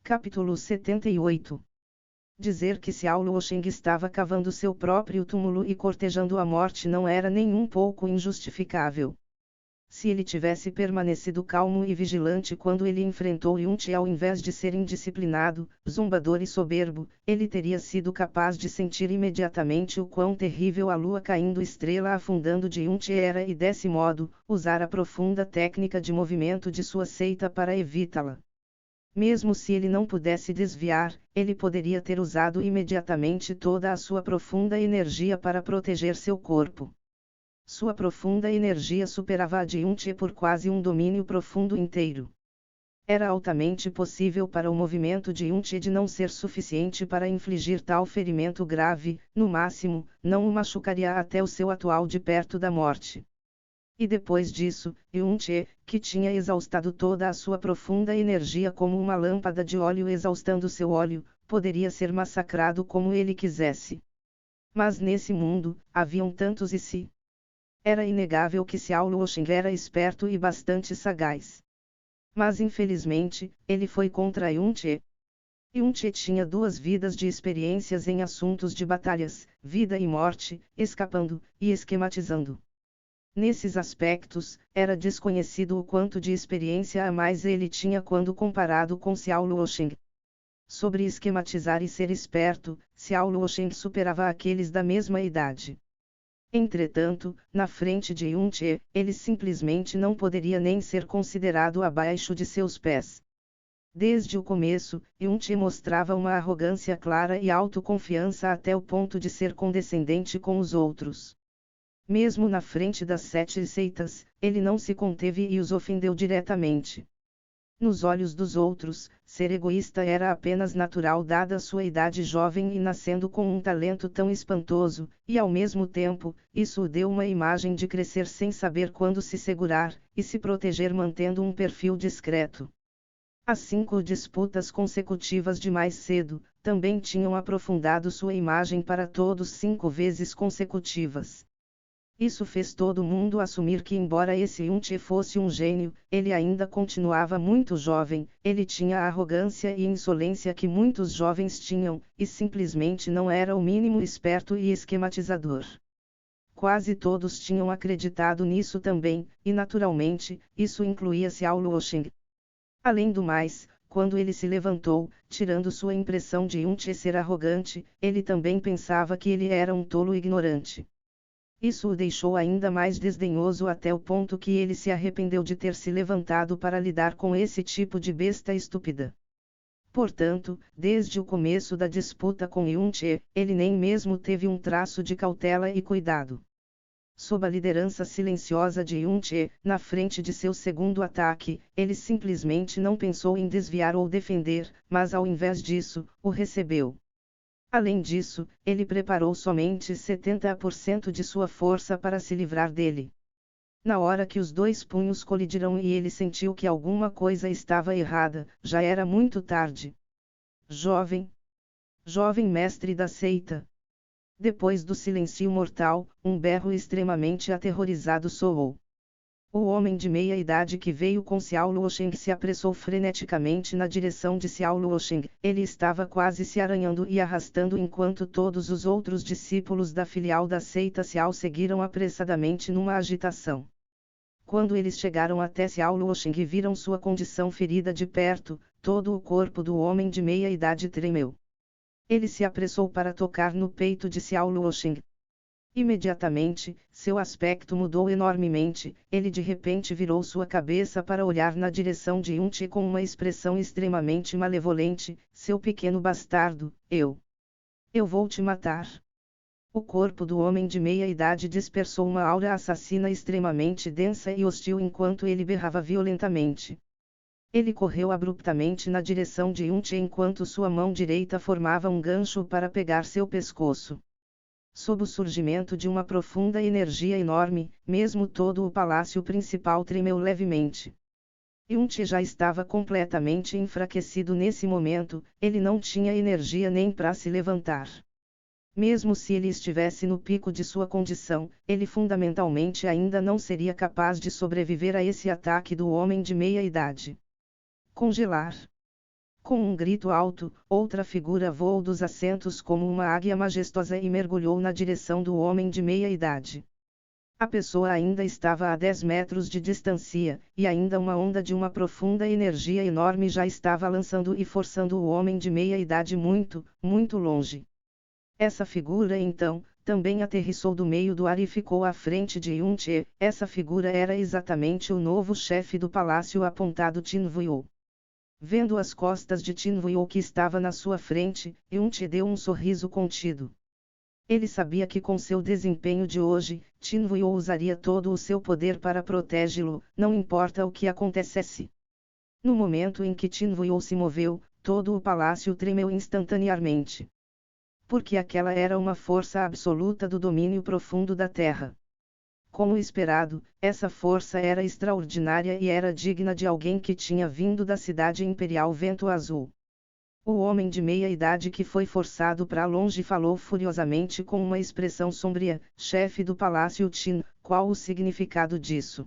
Capítulo 78. Dizer que Xiao Luosheng estava cavando seu próprio túmulo e cortejando a morte não era nem um pouco injustificável. Se ele tivesse permanecido calmo e vigilante quando ele enfrentou Yunti ao invés de ser indisciplinado, zombador e soberbo, ele teria sido capaz de sentir imediatamente o quão terrível a lua caindo estrela afundando de Yunti era e desse modo, usar a profunda técnica de movimento de sua seita para evitá-la. Mesmo se ele não pudesse desviar, ele poderia ter usado imediatamente toda a sua profunda energia para proteger seu corpo. Sua profunda energia superava a de Yunti por quase um domínio profundo inteiro. Era altamente possível para o movimento de Yunti de não ser suficiente para infligir tal ferimento grave, no máximo, não o machucaria até o seu atual de perto da morte. E depois disso, Yunti, que tinha exaustado toda a sua profunda energia como uma lâmpada de óleo exaustando seu óleo, poderia ser massacrado como ele quisesse. Mas nesse mundo, haviam tantos e se. Era inegável que Xiao Luosheng era esperto e bastante sagaz. Mas infelizmente, ele foi contra Yunti. Yunti tinha 2 vidas de experiências em assuntos de batalhas, vida e morte, escapando, e esquematizando. Nesses aspectos, era desconhecido o quanto de experiência a mais ele tinha quando comparado com Xiao Luosheng. Sobre esquematizar e ser esperto, Xiao Luosheng superava aqueles da mesma idade. Entretanto, na frente de Yunti, ele simplesmente não poderia nem ser considerado abaixo de seus pés. Desde o começo, Yunti mostrava uma arrogância clara e autoconfiança até o ponto de ser condescendente com os outros. Mesmo na frente das 7 seitas, ele não se conteve e os ofendeu diretamente. Nos olhos dos outros, ser egoísta era apenas natural dada sua idade jovem e nascendo com um talento tão espantoso, e ao mesmo tempo, isso o deu uma imagem de crescer sem saber quando se segurar, e se proteger mantendo um perfil discreto. As 5 disputas consecutivas de mais cedo, também tinham aprofundado sua imagem para todos 5 vezes consecutivas. Isso fez todo mundo assumir que embora esse Yunti fosse um gênio, ele ainda continuava muito jovem, ele tinha a arrogância e insolência que muitos jovens tinham, e simplesmente não era o mínimo esperto e esquematizador. Quase todos tinham acreditado nisso também, e naturalmente, isso incluía Xiao Luosheng. Além do mais, quando ele se levantou, tirando sua impressão de Yunti ser arrogante, ele também pensava que ele era um tolo ignorante. Isso o deixou ainda mais desdenhoso até o ponto que ele se arrependeu de ter se levantado para lidar com esse tipo de besta estúpida. Portanto, desde o começo da disputa com Yunti, ele nem mesmo teve um traço de cautela e cuidado. Sob a liderança silenciosa de Yunti, na frente de seu segundo ataque, ele simplesmente não pensou em desviar ou defender, mas ao invés disso, o recebeu. Além disso, ele preparou somente 70% de sua força para se livrar dele. Na hora que os 2 punhos colidiram e ele sentiu que alguma coisa estava errada, já era muito tarde. Jovem mestre da seita. Depois do silêncio mortal, um berro extremamente aterrorizado soou. O homem de meia-idade que veio com Xiao Luosheng se apressou freneticamente na direção de Xiao Luosheng. Ele estava quase se arranhando e arrastando enquanto todos os outros discípulos da filial da seita Xiao seguiram apressadamente numa agitação. Quando eles chegaram até Xiao Luosheng e viram sua condição ferida de perto, todo o corpo do homem de meia-idade tremeu. Ele se apressou para tocar no peito de Xiao Luosheng. Imediatamente, seu aspecto mudou enormemente, ele de repente virou sua cabeça para olhar na direção de Yunti com uma expressão extremamente malevolente: seu pequeno bastardo, eu vou te matar. O corpo do homem de meia-idade dispersou uma aura assassina extremamente densa e hostil enquanto ele berrava violentamente. Ele correu abruptamente na direção de Yunti enquanto sua mão direita formava um gancho para pegar seu pescoço. Sob o surgimento de uma profunda energia enorme, mesmo todo o palácio principal tremeu levemente. Yunti já estava completamente enfraquecido nesse momento, ele não tinha energia nem para se levantar. Mesmo se ele estivesse no pico de sua condição, ele fundamentalmente ainda não seria capaz de sobreviver a esse ataque do homem de meia idade. Congelar. Com um grito alto, outra figura voou dos assentos como uma águia majestosa e mergulhou na direção do homem de meia idade. A pessoa ainda estava a 10 metros de distância, e ainda uma onda de uma profunda energia enorme já estava lançando e forçando o homem de meia idade muito, muito longe. Essa figura então, também aterrissou do meio do ar e ficou à frente de Yun-che. Essa figura era exatamente o novo chefe do palácio apontado Tin Vuyo. Vendo as costas de Tin Vuyo que estava na sua frente, Yun-che deu um sorriso contido. Ele sabia que com seu desempenho de hoje, Tin Vuyo usaria todo o seu poder para protegê-lo, não importa o que acontecesse. No momento em que Tin Vuyo se moveu, todo o palácio tremeu instantaneamente. Porque aquela era uma força absoluta do domínio profundo da terra. Como esperado, essa força era extraordinária e era digna de alguém que tinha vindo da cidade imperial Vento Azul. O homem de meia idade que foi forçado para longe falou furiosamente com uma expressão sombria: chefe do palácio Tin, qual o significado disso?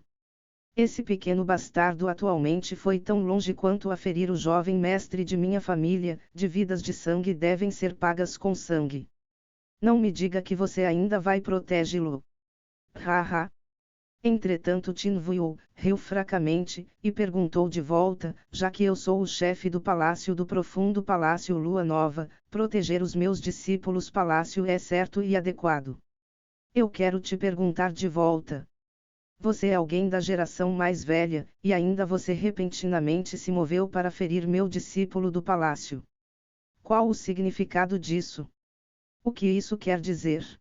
Esse pequeno bastardo atualmente foi tão longe quanto a ferir o jovem mestre de minha família, de vidas de sangue devem ser pagas com sangue. Não me diga que você ainda vai protegê-lo. Haha. Entretanto Tin Vuyo riu fracamente, e perguntou de volta: já que eu sou o chefe do palácio do profundo palácio Lua Nova, proteger os meus discípulos palácio é certo e adequado. Eu quero te perguntar de volta. Você é alguém da geração mais velha, e ainda você repentinamente se moveu para ferir meu discípulo do palácio. Qual o significado disso? O que isso quer dizer?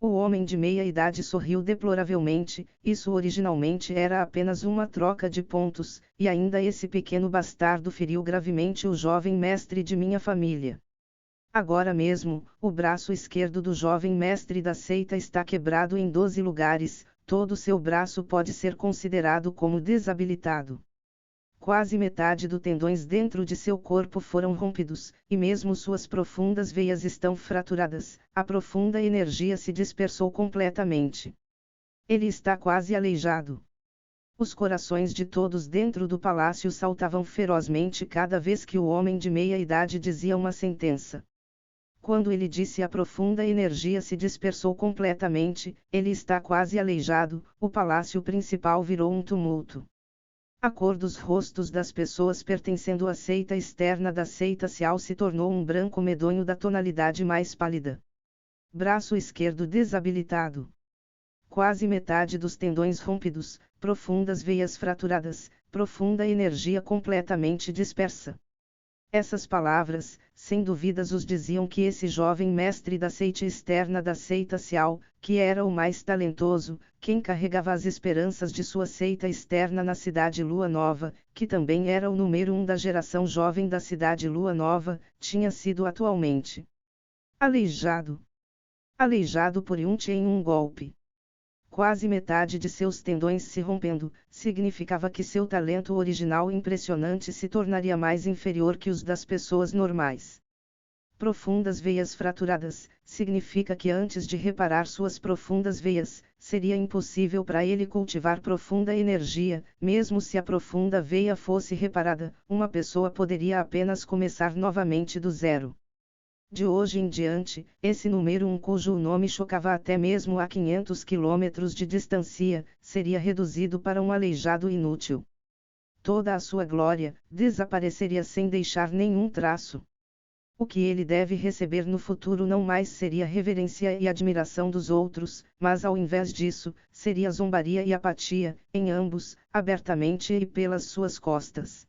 O homem de meia idade sorriu deploravelmente. Isso originalmente era apenas uma troca de pontos, e ainda esse pequeno bastardo feriu gravemente o jovem mestre de minha família. Agora mesmo, o braço esquerdo do jovem mestre da seita está quebrado em 12 lugares, todo seu braço pode ser considerado como desabilitado. Quase metade dos tendões dentro de seu corpo foram rompidos, e mesmo suas profundas veias estão fraturadas. A profunda energia se dispersou completamente. Ele está quase aleijado. Os corações de todos dentro do palácio saltavam ferozmente cada vez que o homem de meia idade dizia uma sentença. Quando ele disse a profunda energia se dispersou completamente, ele está quase aleijado, o palácio principal virou um tumulto. A cor dos rostos das pessoas pertencendo à seita externa da seita Cial se tornou um branco medonho da tonalidade mais pálida. Braço esquerdo desabilitado. Quase metade dos tendões rompidos, profundas veias fraturadas, profunda energia completamente dispersa. Essas palavras, sem dúvidas os diziam que esse jovem mestre da seita externa da seita Cial, que era o mais talentoso, quem carregava as esperanças de sua seita externa na cidade Lua Nova, que também era o número 1 da geração jovem da cidade Lua Nova, tinha sido atualmente aleijado. Aleijado por Yun-che em um golpe. Quase metade de seus tendões se rompendo, significava que seu talento original impressionante se tornaria mais inferior que os das pessoas normais. Profundas veias fraturadas, significa que antes de reparar suas profundas veias, seria impossível para ele cultivar profunda energia. Mesmo se a profunda veia fosse reparada, uma pessoa poderia apenas começar novamente do zero. De hoje em diante, esse número 1 cujo nome chocava até mesmo a 500 quilômetros de distância, seria reduzido para um aleijado inútil. Toda a sua glória desapareceria sem deixar nenhum traço. O que ele deve receber no futuro não mais seria reverência e admiração dos outros, mas ao invés disso, seria zombaria e apatia, em ambos, abertamente e pelas suas costas.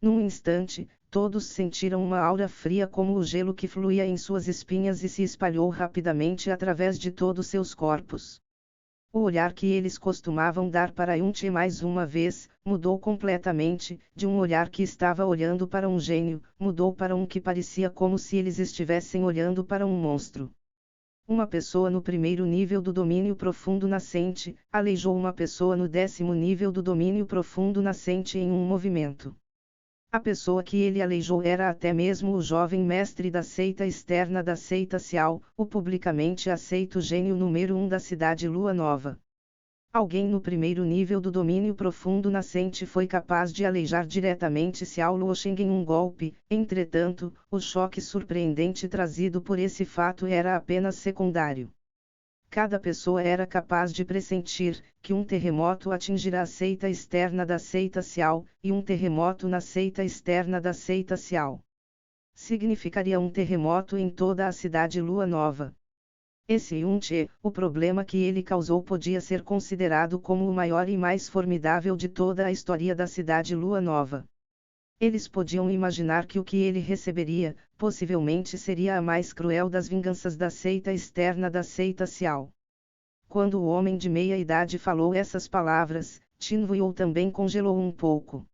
Num instante, todos sentiram uma aura fria como o gelo que fluía em suas espinhas e se espalhou rapidamente através de todos seus corpos. O olhar que eles costumavam dar para Yun-che mais uma vez, mudou completamente, de um olhar que estava olhando para um gênio, mudou para um que parecia como se eles estivessem olhando para um monstro. Uma pessoa no primeiro nível do domínio profundo nascente, aleijou uma pessoa no 10º nível do domínio profundo nascente em um movimento. A pessoa que ele aleijou era até mesmo o jovem mestre da seita externa da seita Cial, o publicamente aceito gênio número 1 da cidade Lua Nova. Alguém no primeiro nível do domínio profundo nascente foi capaz de aleijar diretamente Xiao Luosheng em um golpe, entretanto, o choque surpreendente trazido por esse fato era apenas secundário. Cada pessoa era capaz de pressentir que um terremoto atingirá a seita externa da seita Xiao, e um terremoto na seita externa da seita Xiao significaria um terremoto em toda a cidade Lua Nova. Esse Yunche, o problema que ele causou podia ser considerado como o maior e mais formidável de toda a história da cidade Lua Nova. Eles podiam imaginar que o que ele receberia, possivelmente seria a mais cruel das vinganças da seita externa da seita Xiao. Quando o homem de meia-idade falou essas palavras, Tin Vuo também congelou um pouco.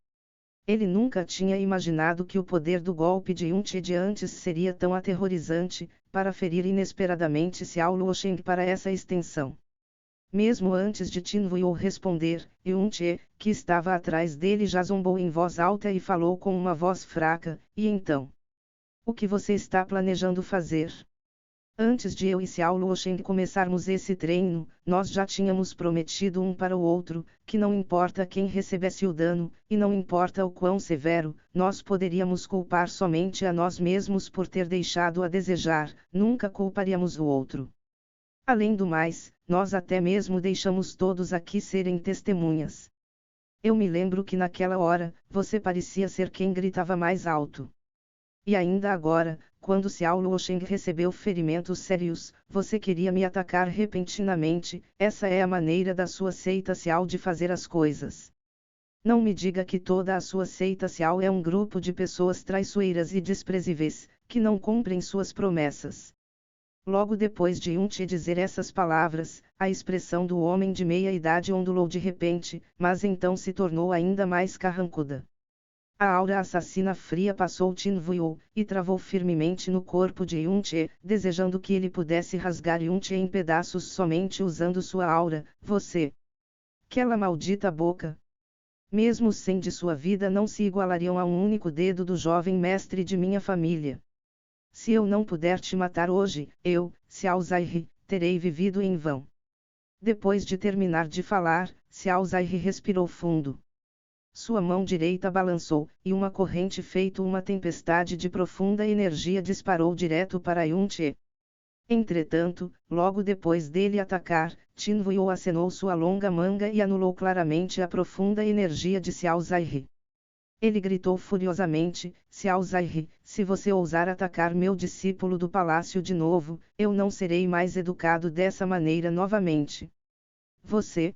Ele nunca tinha imaginado que o poder do golpe de Yunche de antes seria tão aterrorizante, para ferir inesperadamente Xiao Luosheng para essa extensão. Mesmo antes de Tin Vuo responder, Yunche, que estava atrás dele já zombou em voz alta e falou com uma voz fraca, e então? O que você está planejando fazer? Antes de eu e Xiao Luosheng começarmos esse treino, nós já tínhamos prometido um para o outro, que não importa quem recebesse o dano, e não importa o quão severo, nós poderíamos culpar somente a nós mesmos por ter deixado a desejar, nunca culparíamos o outro. Além do mais, nós até mesmo deixamos todos aqui serem testemunhas. Eu me lembro que naquela hora, você parecia ser quem gritava mais alto. E ainda agora, quando Xiao Luosheng recebeu ferimentos sérios, você queria me atacar repentinamente. Essa é a maneira da sua seita Xiao de fazer as coisas. Não me diga que toda a sua seita Xiao é um grupo de pessoas traiçoeiras e desprezíveis, que não cumprem suas promessas. Logo depois de Yunche dizer essas palavras, a expressão do homem de meia-idade ondulou de repente, mas então se tornou ainda mais carrancuda. A aura assassina fria passou Tin Vuo, e travou firmemente no corpo de Yunche, desejando que ele pudesse rasgar Yunche em pedaços somente usando sua aura. Você! Aquela maldita boca! Mesmo os 100 de sua vida não se igualariam a um único dedo do jovem mestre de minha família. Se eu não puder te matar hoje, eu, Xiao Zaihe, terei vivido em vão. Depois de terminar de falar, Xiao Zaihe respirou fundo. Sua mão direita balançou, e uma corrente feito uma tempestade de profunda energia disparou direto para Yunche. Entretanto, logo depois dele atacar, Tin Vuo acenou sua longa manga e anulou claramente a profunda energia de Xiao Zaihe. Ele gritou furiosamente, Xiao Zaihe, se você ousar atacar meu discípulo do palácio de novo, eu não serei mais educado dessa maneira novamente. Você?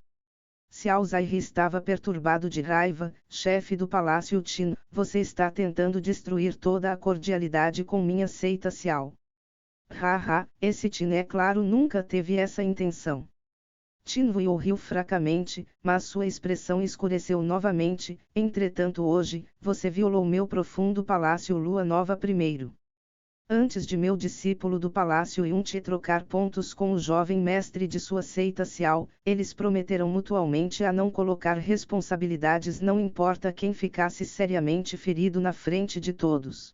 Xiao Zaihe estava perturbado de raiva. Chefe do palácio Tin, você está tentando destruir toda a cordialidade com minha seita Xiao. Haha, esse Tin é claro nunca teve essa intenção. Tin Vuo riu fracamente, mas sua expressão escureceu novamente. Entretanto hoje, você violou meu profundo palácio Lua Nova primeiro. Antes de meu discípulo do palácio Yunche trocar pontos com o jovem mestre de sua seita Xiao, eles prometeram mutualmente a não colocar responsabilidades não importa quem ficasse seriamente ferido na frente de todos.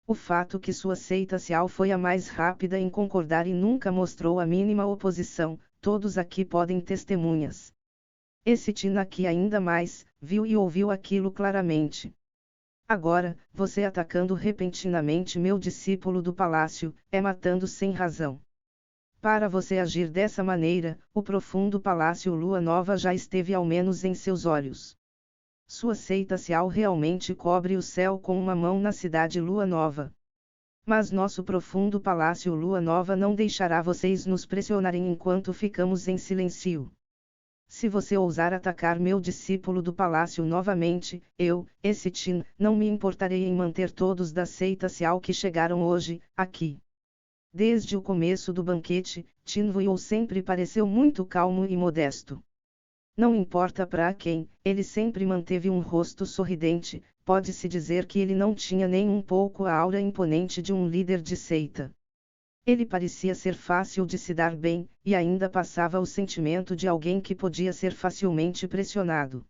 O fato que sua seita Xiao foi a mais rápida em concordar e nunca mostrou a mínima oposição, todos aqui podem testemunhas. Esse Tin aqui ainda mais, viu e ouviu aquilo claramente. Agora, você atacando repentinamente meu discípulo do palácio, é matando sem razão. Para você agir dessa maneira, o profundo palácio Lua Nova já esteve ao menos em seus olhos. Sua seita Xiao realmente cobre o céu com uma mão na cidade Lua Nova. Mas nosso profundo palácio Lua Nova não deixará vocês nos pressionarem enquanto ficamos em silêncio. Se você ousar atacar meu discípulo do palácio novamente, eu, esse Tin, não me importarei em manter todos da seita Xiao que chegaram hoje, aqui. Desde o começo do banquete, Tin Vuo sempre pareceu muito calmo e modesto. Não importa para quem, ele sempre manteve um rosto sorridente, pode-se dizer que ele não tinha nem um pouco a aura imponente de um líder de seita. Ele parecia ser fácil de se dar bem, e ainda passava o sentimento de alguém que podia ser facilmente pressionado.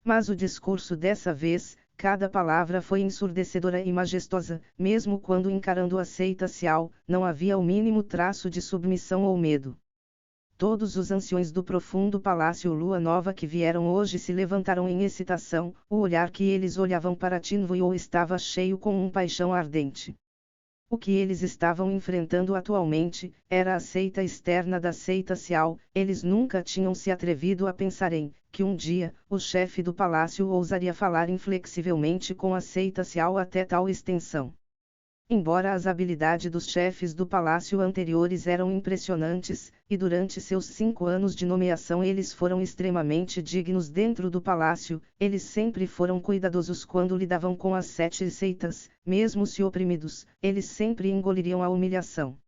Mas o discurso dessa vez, cada palavra foi ensurdecedora e majestosa, mesmo quando encarando a seita Xiao, não havia o mínimo traço de submissão ou medo. todos os anciões do profundo palácio Lua Nova que vieram hoje se levantaram em excitação, o olhar que eles olhavam para Tinvuyo estava cheio com paixão ardente. O que eles estavam enfrentando atualmente, era a seita externa da seita Xiao. Eles nunca tinham se atrevido a pensar em, que um dia, o chefe do palácio ousaria falar inflexivelmente com a seita Xiao até tal extensão. Embora as habilidades dos chefes do palácio anteriores eram impressionantes, e durante seus 5 anos de nomeação eles foram extremamente dignos dentro do palácio, eles sempre foram cuidadosos quando lidavam com as 7 seitas, mesmo se oprimidos, eles sempre engoliriam a humilhação.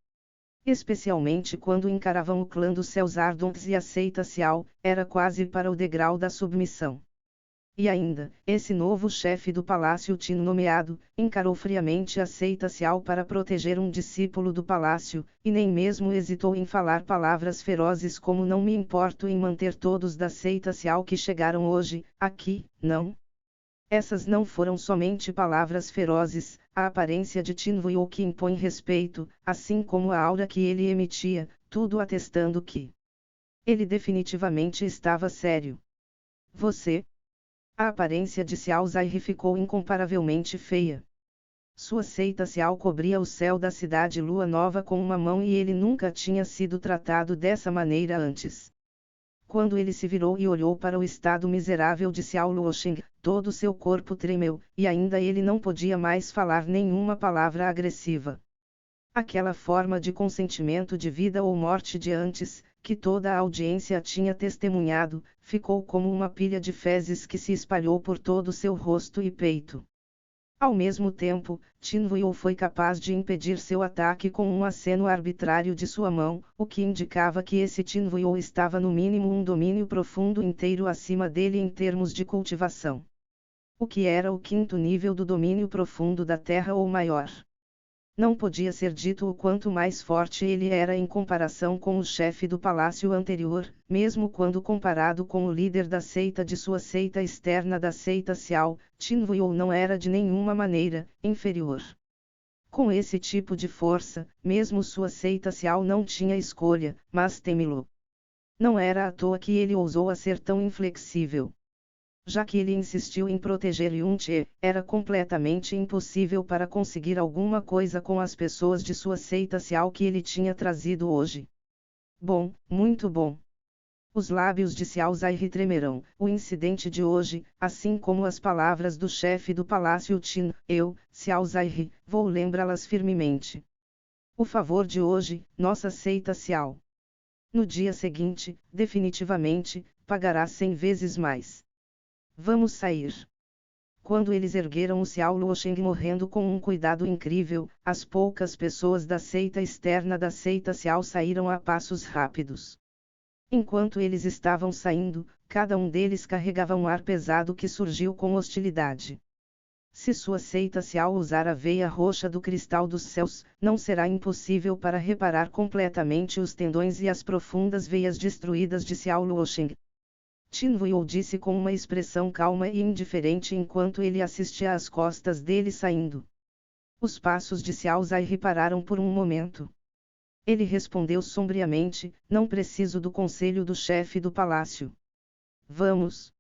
Especialmente quando encaravam o clã dos céus ardentes e a seita Xiao, era quase para o degrau da submissão. E ainda, esse novo chefe do palácio Tin nomeado, encarou friamente a seita Xiao para proteger um discípulo do palácio, e nem mesmo hesitou em falar palavras ferozes como não me importo em manter todos da seita Xiao que chegaram hoje, aqui, não? Essas não foram somente palavras ferozes, a aparência de Tin Vuyo que impõe respeito, assim como a aura que ele emitia, tudo atestando que ele definitivamente estava sério. Você? A aparência de Xiao Zai ficou incomparavelmente feia. Sua seita Xiao cobria o céu da cidade Lua Nova com uma mão e ele nunca tinha sido tratado dessa maneira antes. Quando ele se virou e olhou para o estado miserável de Xiao Luosheng, todo seu corpo tremeu, e ainda ele não podia mais falar nenhuma palavra agressiva. Aquela forma de consentimento de vida ou morte de antes, que toda a audiência tinha testemunhado, ficou como uma pilha de fezes que se espalhou por todo seu rosto e peito. Ao mesmo tempo, Tin Vuyo foi capaz de impedir seu ataque com um aceno arbitrário de sua mão, o que indicava que esse Tin Vuyo estava no mínimo um domínio profundo inteiro acima dele em termos de cultivação. O que era o 5º nível do domínio profundo da Terra ou maior. Não podia ser dito o quanto mais forte ele era em comparação com o chefe do palácio anterior, mesmo quando comparado com o líder da seita de sua seita externa da seita Xiao, Tin Vuyo não era de nenhuma maneira inferior. Com esse tipo de força, mesmo sua seita Xiao não tinha escolha, mas temê-lo. Não era à toa que ele ousou a ser tão inflexível. Já que ele insistiu em proteger Yunche, era completamente impossível para conseguir alguma coisa com as pessoas de sua seita Xiao que ele tinha trazido hoje. Bom, muito bom. Os lábios de Xiao Zai tremerão. O incidente de hoje, assim como as palavras do chefe do palácio Tin, eu, Xiao Zai, vou lembrá-las firmemente. O favor de hoje, nossa seita Xiao. No dia seguinte, definitivamente, pagará 100 vezes mais. Vamos sair. Quando eles ergueram o Xiao Luosheng morrendo com um cuidado incrível, as poucas pessoas da seita externa da seita Xiao saíram a passos rápidos. Enquanto eles estavam saindo, cada um deles carregava um ar pesado que surgiu com hostilidade. Se sua seita Xiao usar a veia roxa do cristal dos céus, não será impossível para reparar completamente os tendões e as profundas veias destruídas de Xiao Luosheng. Tin Vuyo disse com uma expressão calma e indiferente enquanto ele assistia às costas dele saindo. Os passos de Xiao Zai pararam por um momento. Ele respondeu sombriamente, não preciso do conselho do chefe do palácio. Vamos.